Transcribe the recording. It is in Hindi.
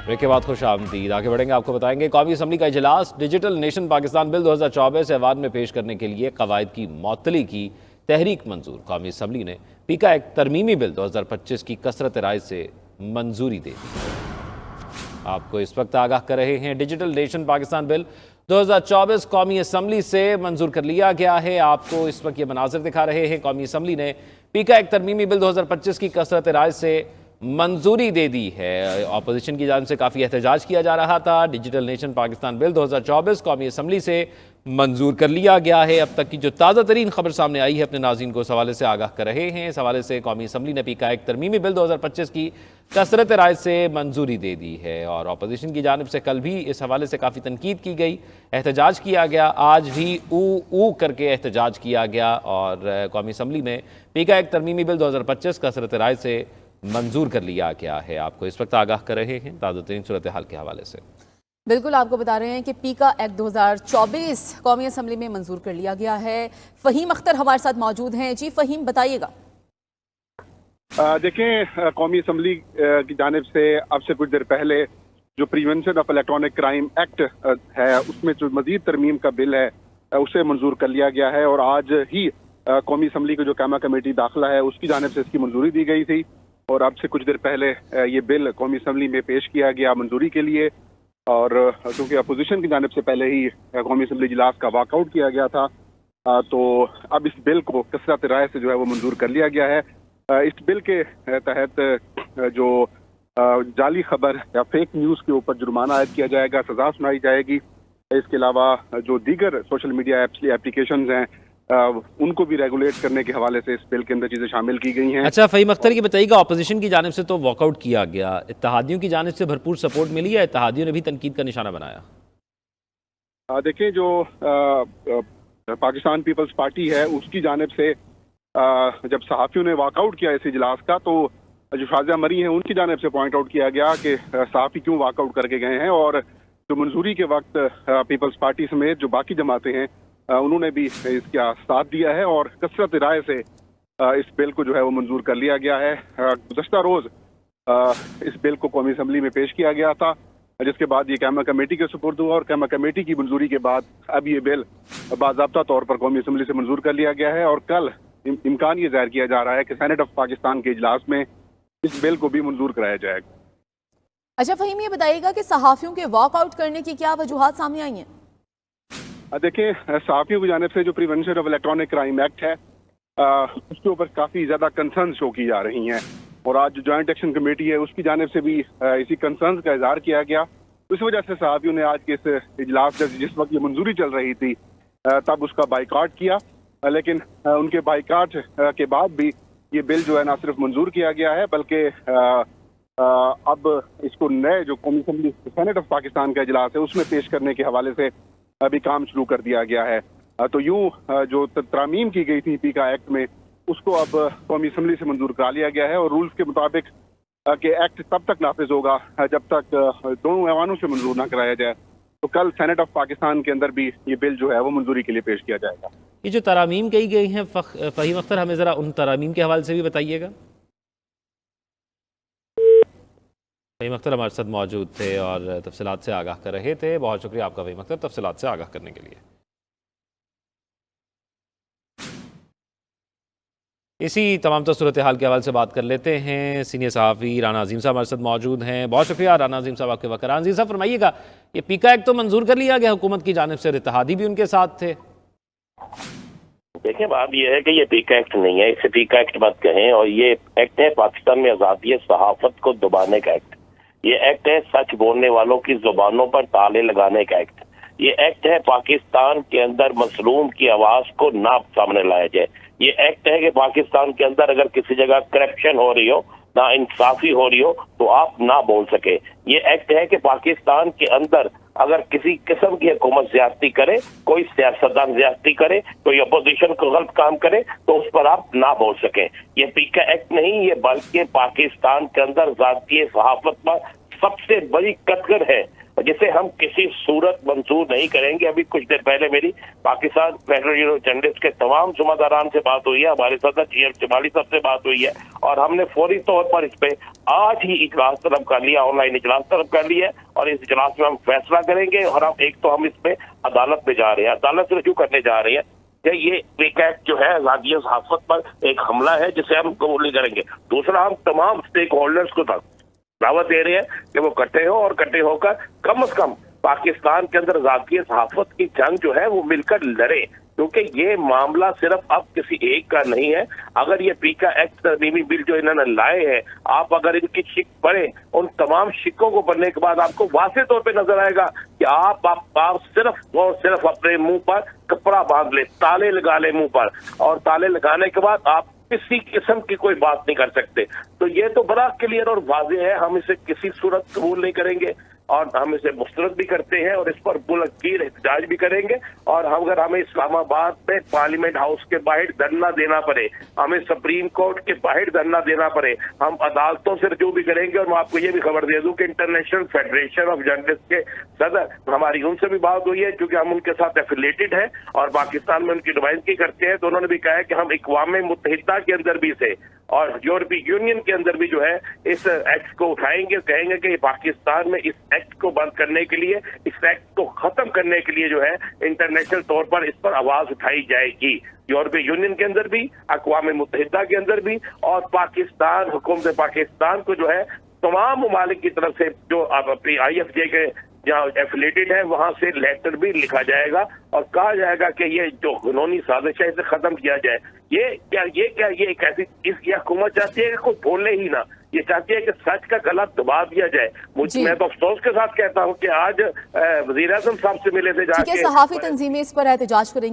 ब्रेक के बाद खुश आमदीद। आगे बढ़ेंगे, आपको बताएंगे कौमी असम्बली का इजलास डिजिटल नेशन पाकिस्तान बिल 2024 ऐवान में पेश करने के लिए कवायद की मअतली की तहरीक मंजूर। कौमी असम्बली ने पीका एक तरमीमी बिल 2025 की कसरत राय से मंजूरी दे दी। आपको इस वक्त आगाह कर रहे हैं, डिजिटल नेशन पाकिस्तान बिल 2024 कौमी असम्बली से मंजूर कर लिया गया है। आपको इस वक्त ये मनाजिर दिखा रहे हैं। कौमी असम्बली ने पीका एक तरमीमी बिल 2025 की कसरत राय से मंजूरी दे दी है। अपोजिशन की जानिब से काफ़ी एहतजाज किया जा रहा था। डिजिटल नेशन पाकिस्तान बिल 2024 कौमी असम्बली से मंजूर कर लिया गया है। अब तक की जो ताज़ा तरीन खबर सामने आई है, अपने नाज़रीन को इस हवाले से आगाह कर रहे हैं। इस हवाले से कौमी असम्बली ने पीका एक तरमीमी बिल 2025 की कसरत राय से मंजूरी दे दी है। और अपोजिशन की जानिब से कल भी इस हवाले से काफ़ी तनकीद की गई, एहतजाज किया गया। आज भी ऊ करके एहतजाज किया गया और कौमी असम्बली में पीका एक तरमीमी बिल 2025 कसरत राय से मंजूर कर लिया गया है। आपको इस वक्त आगाह कर रहे हैं ताज़ा तरीन सूरत हाल के हवाले से। बिल्कुल, आपको बता रहे हैं कि पीका एक्ट 2024 कौमी असम्बली में मंजूर कर लिया गया है। फ़हीम अख्तर हमारे साथ मौजूद हैं। जी फ़हीम, बताइएगा। देखें, कौमी असम्बली की जानिब से अब से कुछ देर पहले जो prevention of electronic crime act है, उसमें जो मजीद तरमीम का बिल है उसे मंजूर कर लिया गया है। और आज ही कौमी असम्बली की जो कामा कमेटी दाखिला है उसकी जानिब से इसकी मंजूरी दी गई थी। और अब से कुछ देर पहले ये बिल कौमी असम्बली में पेश किया गया मंजूरी के लिए। और क्योंकि अपोजिशन की जानिब से पहले ही कौमी असम्बली इजलास का वॉकआउट किया गया था, तो अब इस बिल को कसरत राय से जो है वो मंजूर कर लिया गया है। इस बिल के तहत जो जाली खबर या फेक न्यूज़ के ऊपर जुर्माना आयद किया जाएगा, सजा सुनाई जाएगी। इसके अलावा जो दीगर सोशल मीडिया एप्लीकेशंस हैं उनको भी रेगुलेट करने के हवाले से इस बिल के अंदर चीज़ें शामिल की गई हैं। अच्छा फ़हीम अख्तर, ये बताइएगा, अपोजिशन की जानिब से तो वॉकआउट किया गया, इत्तेहादियों की जानिब से भरपूर सपोर्ट मिली या इत्तेहादियों ने भी तनकीद का निशाना बनाया? देखिए, जो पाकिस्तान पीपल्स पार्टी है उसकी जानिब से जब सहाफ़ियों ने वॉकआउट किया इस इजलास का, तो जो शाज़िया मरी हैं उनकी जानिब से पॉइंट आउट किया गया कि सहाफ़ी क्यों वॉकआउट करके गए हैं। और जो मंजूरी के वक्त पीपल्स पार्टी समेत जो बाकी जमातें हैं उन्होंने भी इसका साथ दिया है और कसरत राय से इस बिल को जो है वो मंजूर कर लिया गया है। गुज़श्ता रोज़ इस बिल को कौमी असम्बली में पेश किया गया था, जिसके बाद ये कैमा कमेटी के सुपुर्द हुआ और कैमा कमेटी की मंजूरी के बाद अब ये बिल बाज़ाब्ता तौर पर कौमी असम्बली से मंजूर कर लिया गया है। और कल इम्कान ये ज़ाहिर किया जा रहा है कि सेनेट ऑफ पाकिस्तान के इजलास में इस बिल को भी मंजूर कराया जाएगा। अच्छा फ़हीम, ये बताइएगा कि सहाफ़ियों के वॉकआउट करने की क्या वजूहात सामने आई हैं? देखिए, सहाफ़ियों की जानिब से जो prevention of electronic crime act है उसके ऊपर काफ़ी ज़्यादा कंसर्न शो की जा रही हैं। और आज जो जॉइंट एक्शन कमेटी है उसकी जानिब से भी इसी कंसर्न का इजहार किया गया। इस वजह से सहाफ़ियों ने आज के इस इजलास जिस वक्त ये मंजूरी चल रही थी तब उसका बाइकाट किया। लेकिन उनके बाइकाट के बाद भी ये बिल जो है ना सिर्फ मंजूर किया गया है, बल्कि अब इसको नए जो कौमी असम्बली सेनेट ऑफ पाकिस्तान का इजलास है उसमें पेश करने के हवाले से अभी काम शुरू कर दिया गया है। तो यूं जो तरामीम की गई थी पीका एक्ट में उसको अब कौमी असम्बली से मंजूर करा लिया गया है। और रूल्स के मुताबिक कि एक्ट तब तक नाफिज होगा जब तक दोनों ऐवानों से मंजूर ना कराया जाए। तो कल सेनेट ऑफ पाकिस्तान के अंदर भी ये बिल जो है वो मंजूरी के लिए पेश किया जाएगा। ये जो तरामीम कही गई हैं फ़हीम अख्तर, हमें ज़रा उन तरामीम के हवाले से भी बताइएगा। फ़हीम अख्तर हमारे साथ मौजूद थे और तफसीलात से आगाह कर रहे थे। बहुत शुक्रिया आपका फ़हीम अख्तर, तफसीलात से आगाह करने के लिए। इसी तमाम सूरत हाल के हवाले से बात कर लेते हैं। सीनियर सहाफ़ी राना अज़ीम साहब हमारे साथ मौजूद हैं। बहुत शुक्रिया राना अज़ीम साहब आपके वक्त। राना अज़ीम साहब, फरमाइएगा, ये पीका एक्ट तो मंजूर कर लिया गया हुकूमत की जानिब से और इत्तेहादी भी उनके साथ थे। देखिए, बात यह है कि ये पीका एक्ट नहीं है, इसे पीका एक्ट मत कहें। और ये एक्ट है पाकिस्तान में आज़ादी सहाफत को दबाने का एक्ट। ये एक्ट है सच बोलने वालों की जुबानों पर ताले लगाने का एक्ट। ये एक्ट है पाकिस्तान के अंदर मसलूम की आवाज को ना सामने लाया जाए। ये एक्ट है कि पाकिस्तान के अंदर अगर किसी जगह करप्शन हो रही हो, ना इंसाफी हो रही हो, तो आप ना बोल सके। ये एक्ट है कि पाकिस्तान के अंदर अगर किसी किस्म की हुकूमत ज्यादती करे, कोई सियासतदान ज्यादती करे, कोई अपोजिशन को गलत काम करे, तो उस पर आप ना बोल सके। ये पीका एक्ट नहीं, ये बल्कि पाकिस्तान के अंदर जातीय सहाफत पर सबसे बड़ी कटघर है जिसे हम किसी सूरत मंजूर नहीं करेंगे। अभी कुछ देर पहले मेरी पाकिस्तान फेडरल जर्नलिस्ट के तमाम जुम्मेदारान से बात हुई है, हमारे सदर GM जमाली साहब से बात हुई है और हमने फौरी तौर पर इस पे आज ही इजलास तलब कर लिया, ऑनलाइन इजलास तलब कर लिया है और इस इजलास में हम फैसला करेंगे। और हम इस पे अदालत में जा रहे हैं, अदालत से रजू करने जा रहे हैं कि ये पीका एक्ट जो है आज़ादी सहाफत पर एक हमला है जिसे हम कबूल नहीं करेंगे। दूसरा, हम तमाम स्टेक होल्डर्स को दावत दे रहे हैं कि वो इकट्ठे हो और इकट्ठे होकर कम से कम पाकिस्तान के अंदर आज़ादी सहाफत की जंग जो है वो मिलकर लड़े, क्योंकि ये मामला सिर्फ अब किसी एक का नहीं है। अगर ये पीका एक्ट तरमीमी बिल जो इन्होंने लाए हैं, आप अगर इनकी शिक पढ़े, उन तमाम शिकों को पढ़ने के बाद आपको वाज़ेह तौर पे नजर आएगा कि आप सिर्फ और सिर्फ अपने मुंह पर कपड़ा बांध ले, ताले लगा ले मुंह पर, और ताले लगाने के बाद आप किसी किस्म की कोई बात नहीं कर सकते। तो ये तो बड़ा क्लियर और वाज़ेह है, हम इसे किसी सूरत कबूल नहीं करेंगे और हम इसे मुस्तरद भी करते हैं और इस पर बुलंदीर एहतजाज भी करेंगे। और अगर हमें इस्लामाबाद में पार्लियामेंट हाउस के बाहर धरना देना पड़े, हमें सुप्रीम कोर्ट के बाहर धरना देना पड़े, हम अदालतों से रजू भी करेंगे। और मैं आपको ये भी खबर दे दूं कि इंटरनेशनल फेडरेशन ऑफ जर्नलिस्ट के सदर, हमारी उनसे भी बात हुई है क्योंकि हम उनके साथ एफिलेटेड है और पाकिस्तान में उनकी नुमाइंदगी करते हैं। तो उन्होंने भी कहा है कि हम अक़वाम मुत्तहिदा के अंदर भी से और यूरोपीय यूनियन के अंदर भी जो है इस एक्ट को उठाएंगे, कहेंगे कि पाकिस्तान में इस एक्ट को बंद करने के लिए, इस एक्ट को खत्म करने के लिए जो है इंटरनेशनल तौर पर इस पर आवाज उठाई जाएगी। यूरोपीय यूनियन के अंदर भी, अक़वाम मुत्तहिदा के अंदर भी और पाकिस्तान, हुकूमत पाकिस्तान को जो है तमाम ममालिक की तरफ से जो अपनी IFJ के जहाँ एफिलेटेड है वहां से लेटर भी लिखा जाएगा और कहा जाएगा कि ये जो घिनौनी साजिश है इसे खत्म किया जाए। ये एक ऐसी ये हुकूमत चाहती है कि कोई बोले ही ना, ये चाहती है कि सच का गला दबा दिया जाए। मैं तो अफसोस के साथ कहता हूँ कि आज वज़ीर आज़म साहब से मिले थे जाके, सहाफ़ी तंजीमें इस पर एहतजाज करेंगी।